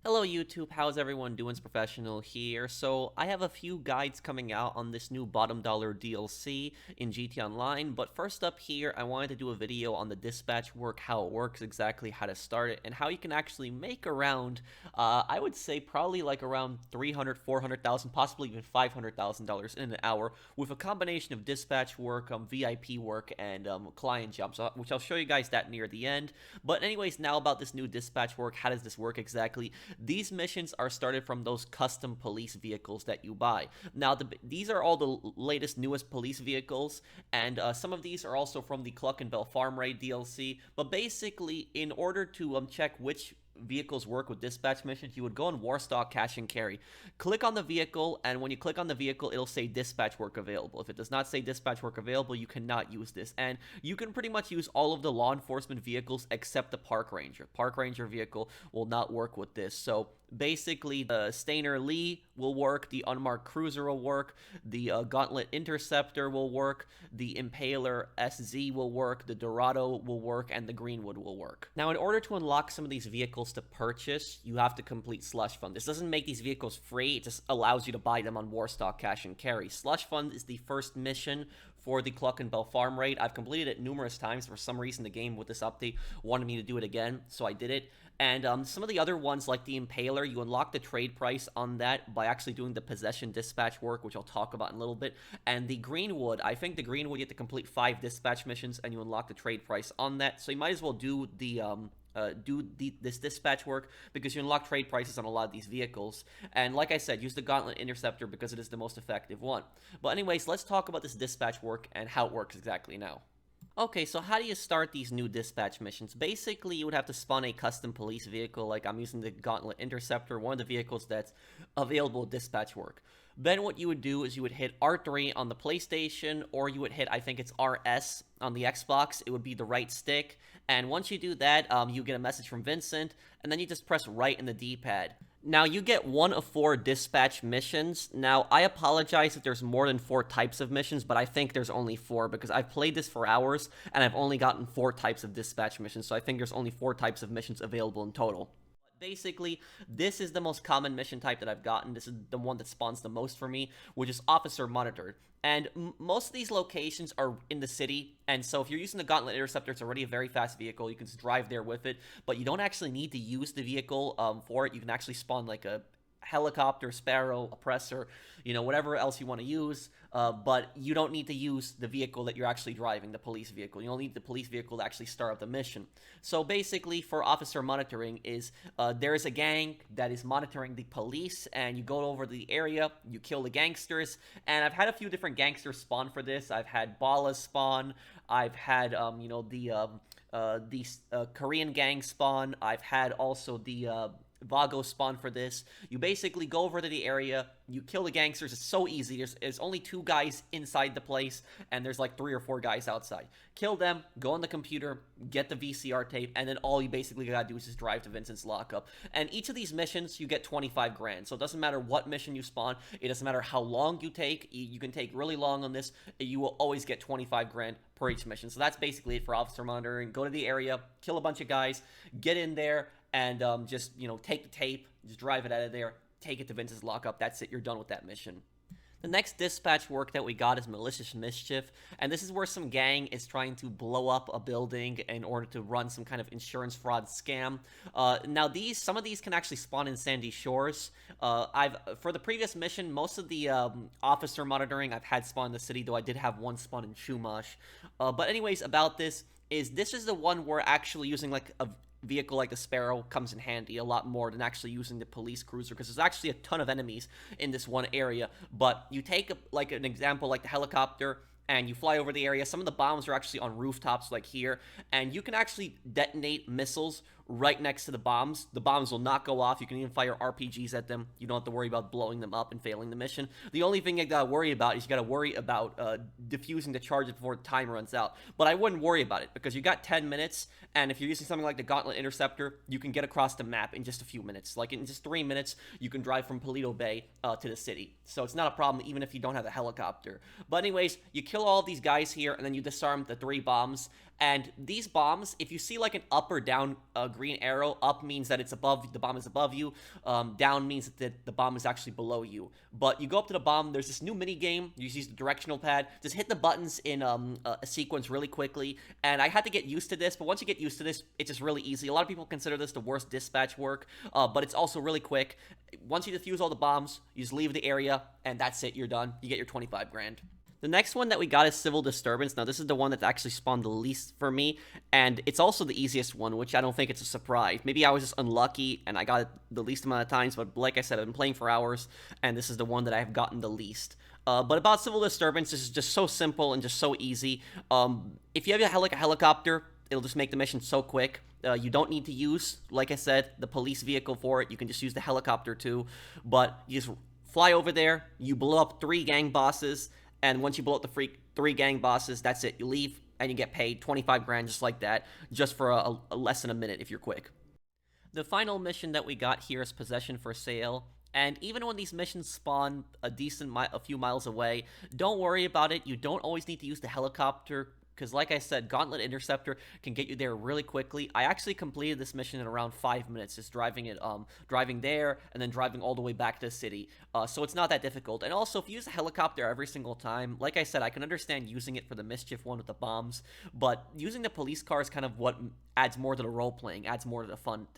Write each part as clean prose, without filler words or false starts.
Hello YouTube, how's everyone doing? It's Professional here. So I have a few guides coming out on this new bottom dollar DLC in GT Online, but first up here I wanted to do a video on the dispatch work, how it works exactly, how to start it, and how you can actually make around, I would say probably like around 300, 400,000, possibly even $500,000 in an hour with a combination of dispatch work, VIP work, and client jobs, which I'll show you guys that near the end. But anyways, now about this new dispatch work, how does this work exactly? These missions are started from those custom police vehicles that you buy. Now, these are all the latest, newest police vehicles, and some of these are also from the Cluck and Bell Farm Raid DLC. But basically, in order to check which vehicles work with dispatch missions, you would go on Warstock Cash and Carry, click on the vehicle, and when you click on the vehicle, it'll say dispatch work available. If it does not say dispatch work available, you cannot use this, and you can pretty much use all of the law enforcement vehicles except the park ranger. Park ranger vehicle will not work with this. So basically, the Stainer Lee will work, the Unmarked Cruiser will work, the Gauntlet Interceptor will work, the Impaler SZ will work, the Dorado will work, and the Greenwood will work. Now, in order to unlock some of these vehicles to purchase, you have to complete Slush Fund. This doesn't make these vehicles free, it just allows you to buy them on Warstock Cash and Carry. Slush Fund is the first mission for the Cluck and Bell Farm Raid. I've completed it numerous times. For some reason, the game with this update wanted me to do it again, so I did it. And some of the other ones, like the Impaler, you unlock the trade price on that by actually doing the possession dispatch work, which I'll talk about in a little bit. And the Greenwood, I think the Greenwood, you have to complete 5 dispatch missions, and you unlock the trade price on that. So you might as well do this dispatch work because you unlock trade prices on a lot of these vehicles. And like I said, use the Gauntlet Interceptor because it is the most effective one. But anyways, let's talk about this dispatch work and how it works exactly now. Okay, so how do you start these new dispatch missions? Basically, you would have to spawn a custom police vehicle, like I'm using the Gauntlet Interceptor, one of the vehicles that's available with dispatch work. Then what you would do is you would hit R3 on the PlayStation, or you would hit, I think it's RS on the Xbox. It would be the right stick. And once you do that, you get a message from Vincent, and then you just press right in the D-pad. Now, you get 1 of 4 dispatch missions. Now, I apologize if there's more than 4 types of missions, but I think there's only 4 because I've played this for hours, and I've only gotten 4 types of dispatch missions, so I think there's only 4 types of missions available in total. Basically, this is the most common mission type that I've gotten. This is the one that spawns the most for me, which is Officer Monitored. And most of these locations are in the city, and so if you're using the Gauntlet Interceptor, it's already a very fast vehicle. You can just drive there with it, but you don't actually need to use the vehicle for it. You can actually spawn like a helicopter, sparrow, oppressor, whatever else you want to use, but you don't need to use the vehicle that you're actually driving, the police vehicle. You don't need the police vehicle to actually start up the mission. So basically, for officer monitoring is, there's a gang that is monitoring the police, and you go over to the area, you kill the gangsters, and I've had a few different gangsters spawn for this. I've had Bala spawn, I've had, the Korean gang spawn, I've had also the, Vago spawn for this. You basically go over to the area, you kill the gangsters. It's so easy. There's only 2 guys inside the place, and there's like 3 or 4 guys outside. Kill them, go on the computer, get the VCR tape, and then all you basically gotta do is just drive to Vincent's lockup. And each of these missions, you get 25 grand. So it doesn't matter what mission you spawn, it doesn't matter how long you take. You can take really long on this, you will always get 25 grand per each mission. So that's basically it for officer monitoring. Go to the area, kill a bunch of guys, get in there, and just, take the tape, just drive it out of there, take it to Vince's lockup. That's it. You're done with that mission. The next dispatch work that we got is Malicious Mischief, and this is where some gang is trying to blow up a building in order to run some kind of insurance fraud scam. Now, some of these can actually spawn in Sandy Shores. For the previous mission, most of the officer monitoring I've had spawn in the city, though I did have one spawn in Chumash. But anyways, about this is the one where actually using like a vehicle like the Sparrow comes in handy a lot more than actually using the police cruiser, because there's actually a ton of enemies in this one area. But you take like an example like the helicopter, and you fly over the area. Some of the bombs are actually on rooftops like here, and you can actually detonate missiles right next to the bombs. The bombs will not go off. You can even fire RPGs at them. You don't have to worry about blowing them up and failing the mission. The only thing you gotta worry about is you gotta worry about diffusing the charges before the time runs out. But I wouldn't worry about it because you got 10 minutes, and if you're using something like the Gauntlet Interceptor, you can get across the map in just a few minutes. Like in just 3 minutes, you can drive from Paleto Bay to the city. So it's not a problem even if you don't have a helicopter. But anyways, you kill all of these guys here, and then you disarm the 3 bombs, And these bombs, if you see like an up or down green arrow, up means that it's above, the bomb is above you. Down means that the bomb is actually below you. But you go up to the bomb, there's this new mini game. You use the directional pad. Just hit the buttons in a sequence really quickly. And I had to get used to this, but once you get used to this, it's just really easy. A lot of people consider this the worst dispatch work, but it's also really quick. Once you defuse all the bombs, you just leave the area, and that's it. You're done. You get your 25 grand. The next one that we got is Civil Disturbance. Now, this is the one that's actually spawned the least for me, and it's also the easiest one, which I don't think it's a surprise. Maybe I was just unlucky, and I got it the least amount of times, but like I said, I've been playing for hours, and this is the one that I've gotten the least. But about Civil Disturbance, this is just so simple and just so easy. If you have like a helicopter, it'll just make the mission so quick. You don't need to use, like I said, the police vehicle for it. You can just use the helicopter too, but you just fly over there, you blow up 3 gang bosses, and once you blow up the 3 gang bosses, that's it. You leave, and you get paid 25 grand just like that, just for a less than a minute if you're quick. The final mission that we got here is Possession for Sale. And even when these missions spawn a few miles away, don't worry about it. You don't always need to use the helicopter, because like I said, Gauntlet Interceptor can get you there really quickly. I actually completed this mission in around 5 minutes, just driving there and then driving all the way back to the city. So it's not that difficult. And also, if you use a helicopter every single time, like I said, I can understand using it for the Mischief one with the bombs, but using the police car is kind of what adds more to the role playing, adds more to the fun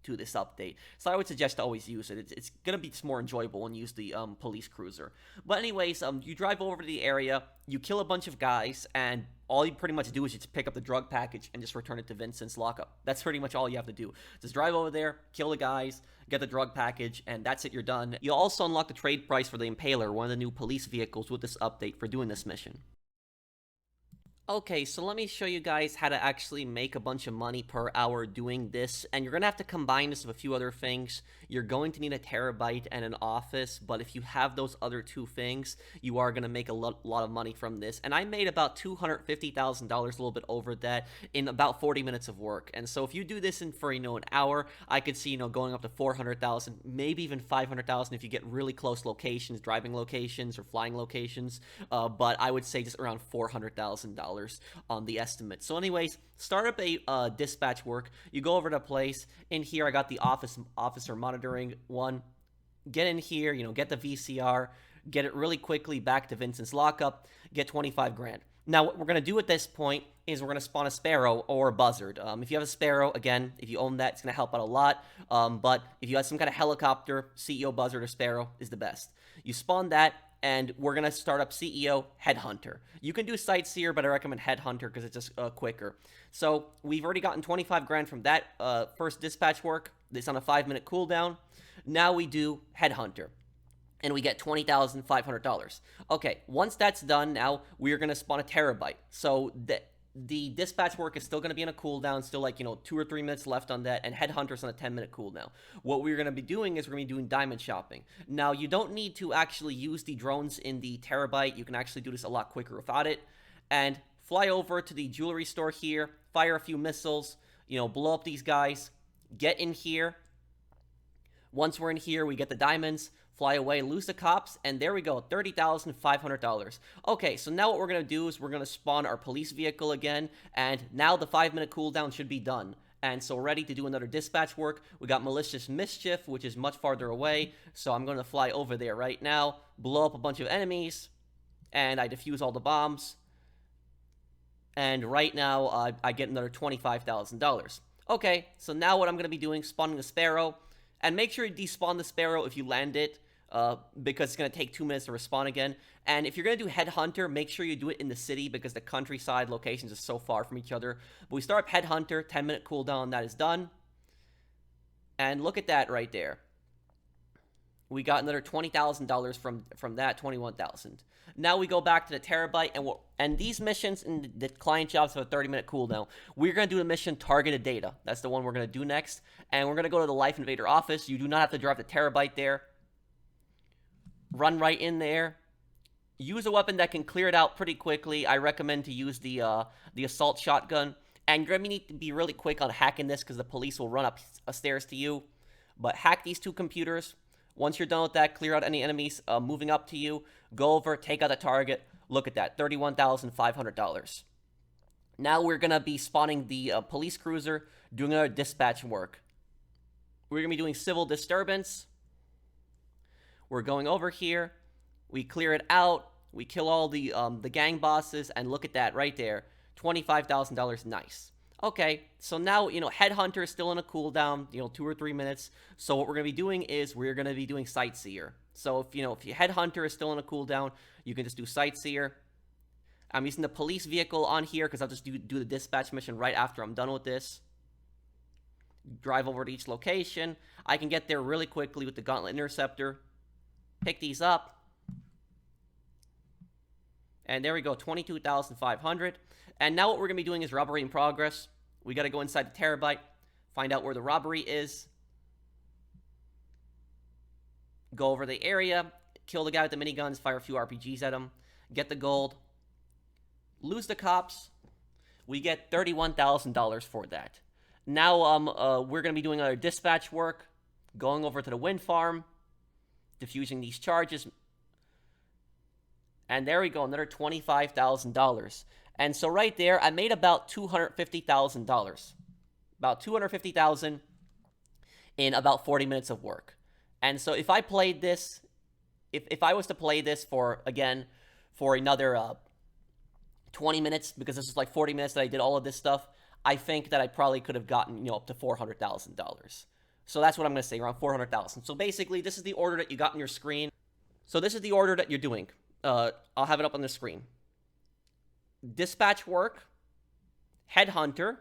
to this update. So I would suggest to always use it. It's gonna be more enjoyable when you use the police cruiser. But anyways, you drive over to the area, you kill a bunch of guys, and all you pretty much do is just pick up the drug package and just return it to Vincent's lockup. That's pretty much all you have to do. Just drive over there, kill the guys, get the drug package, and that's it, you're done. You'll also unlock the trade price for the Impaler, one of the new police vehicles with this update for doing this mission. Okay, so let me show you guys how to actually make a bunch of money per hour doing this, and you're going to have to combine this with a few other things. You're going to need a terabyte and an office, but if you have those other 2 things, you are going to make a lot of money from this. And I made about $250,000, a little bit over that, in about 40 minutes of work. And so if you do this in for, an hour, I could see, going up to 400,000, maybe even 500,000 if you get really close locations, driving locations or flying locations, but I would say just around $400,000 on the estimate. So anyways, start up a dispatch work. You go over to a place. In here, I got the officer monitoring one. Get in here, get the VCR, get it really quickly back to Vincent's lockup, get 25 grand. Now, what we're going to do at this point is we're going to spawn a Sparrow or a Buzzard. If you have a Sparrow, again, if you own that, it's going to help out a lot. But if you have some kind of helicopter, CEO Buzzard or Sparrow is the best. You spawn that, and we're going to start up CEO Headhunter. You can do Sightseer, but I recommend Headhunter because it's just quicker. So we've already gotten 25 grand from that first dispatch work. It's on a 5-minute cooldown. Now we do Headhunter, and we get $20,500. Okay, once that's done, now we're going to spawn a terabyte. So the dispatch work is still going to be in a cooldown, still like, 2 or 3 minutes left on that, and Headhunter's on a 10-minute cooldown. What we're going to be doing is we're going to be doing diamond shopping. Now, you don't need to actually use the drones in the terabyte. You can actually do this a lot quicker without it. And fly over to the jewelry store here, fire a few missiles, blow up these guys, get in here. Once we're in here, we get the diamonds, fly away, lose the cops, and there we go, $30,500. Okay, so now what we're going to do is we're going to spawn our police vehicle again, and now the 5-minute cooldown should be done. And so we're ready to do another dispatch work. We got Malicious Mischief, which is much farther away, so I'm going to fly over there right now, blow up a bunch of enemies, and I defuse all the bombs. And right now, I get another $25,000. Okay, so now what I'm going to be doing, spawning the Sparrow. And make sure you despawn the Sparrow if you land it, because it's going to take 2 minutes to respawn again. And if you're going to do Headhunter, make sure you do it in the city, because the countryside locations are so far from each other. But we start up Headhunter, 10-minute cooldown, that is done. And look at that right there. We got another $20,000 from that, $21,000. Now we go back to the terabyte, and these missions in the client jobs have a 30-minute cooldown. We're going to do the mission Targeted Data. That's the one we're going to do next. And we're going to go to the Life Invader office. You do not have to drive the terabyte there. Run right in there. Use a weapon that can clear it out pretty quickly. I recommend to use the assault shotgun. And you're going to need to be really quick on hacking this, because the police will run up stairs to you. But hack these 2 computers. Once you're done with that, clear out any enemies moving up to you. Go over, take out the target. Look at that, $31,500. Now we're gonna be spawning the police cruiser, doing our dispatch work. We're gonna be doing civil disturbance. We're going over here. We clear it out. We kill all the gang bosses, and look at that right there, $25,000. Nice. Okay, so now, Headhunter is still in a cooldown, 2 or 3 minutes. So what we're going to be doing is we're going to be doing Sightseer. So if your Headhunter is still in a cooldown, you can just do Sightseer. I'm using the police vehicle on here because I'll just do the dispatch mission right after I'm done with this. Drive over to each location. I can get there really quickly with the Gauntlet Interceptor. Pick these up. And there we go, 22,500. And now what we're going to be doing is robbery in progress. We got to go inside the Terabyte, find out where the robbery is. Go over the area, kill the guy with the miniguns, fire a few RPGs at him, get the gold, lose the cops. We get $31,000 for that. Now we're going to be doing our dispatch work, going over to the wind farm, diffusing these charges. And there we go, another $25,000. And so right there, I made about $250,000. About $250,000 in about 40 minutes of work. And so if I played this, if I was to play this for another 20 minutes, because this is like 40 minutes that I did all of this stuff, I think that I probably could have gotten, up to $400,000. So that's what I'm going to say, around $400,000. So basically, this is the order that you got on your screen. So this is the order that you're doing. I'll have it up on the screen. Dispatch work, Headhunter,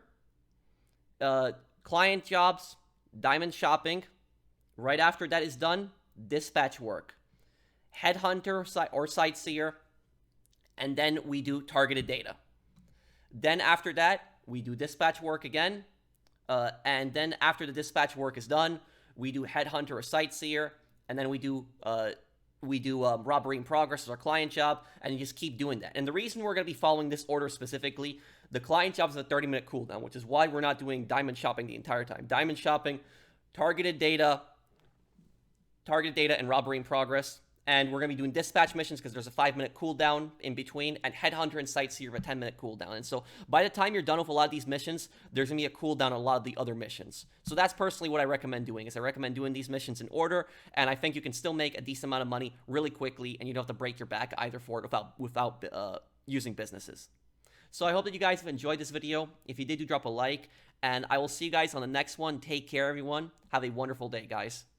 client jobs, diamond shopping. Right after that is done, dispatch work, Headhunter or Sightseer, and then we do targeted data. Then after that, we do dispatch work again, and then after the dispatch work is done, we do Headhunter or Sightseer, and then we do robbery in progress as our client job, and you just keep doing that. And the reason we're going to be following this order specifically, the client job is a 30-minute cooldown, which is why we're not doing diamond shopping the entire time. Diamond shopping, targeted data, and robbery in progress. And we're going to be doing dispatch missions because there's a 5-minute cooldown in between, and Headhunter and Sightseer have a 10-minute cooldown. And so by the time you're done with a lot of these missions, there's going to be a cooldown on a lot of the other missions. So that's personally what I recommend doing, is I recommend doing these missions in order, and I think you can still make a decent amount of money really quickly, and you don't have to break your back either for it without using businesses. So I hope that you guys have enjoyed this video. If you did, do drop a like, and I will see you guys on the next one. Take care, everyone. Have a wonderful day, guys.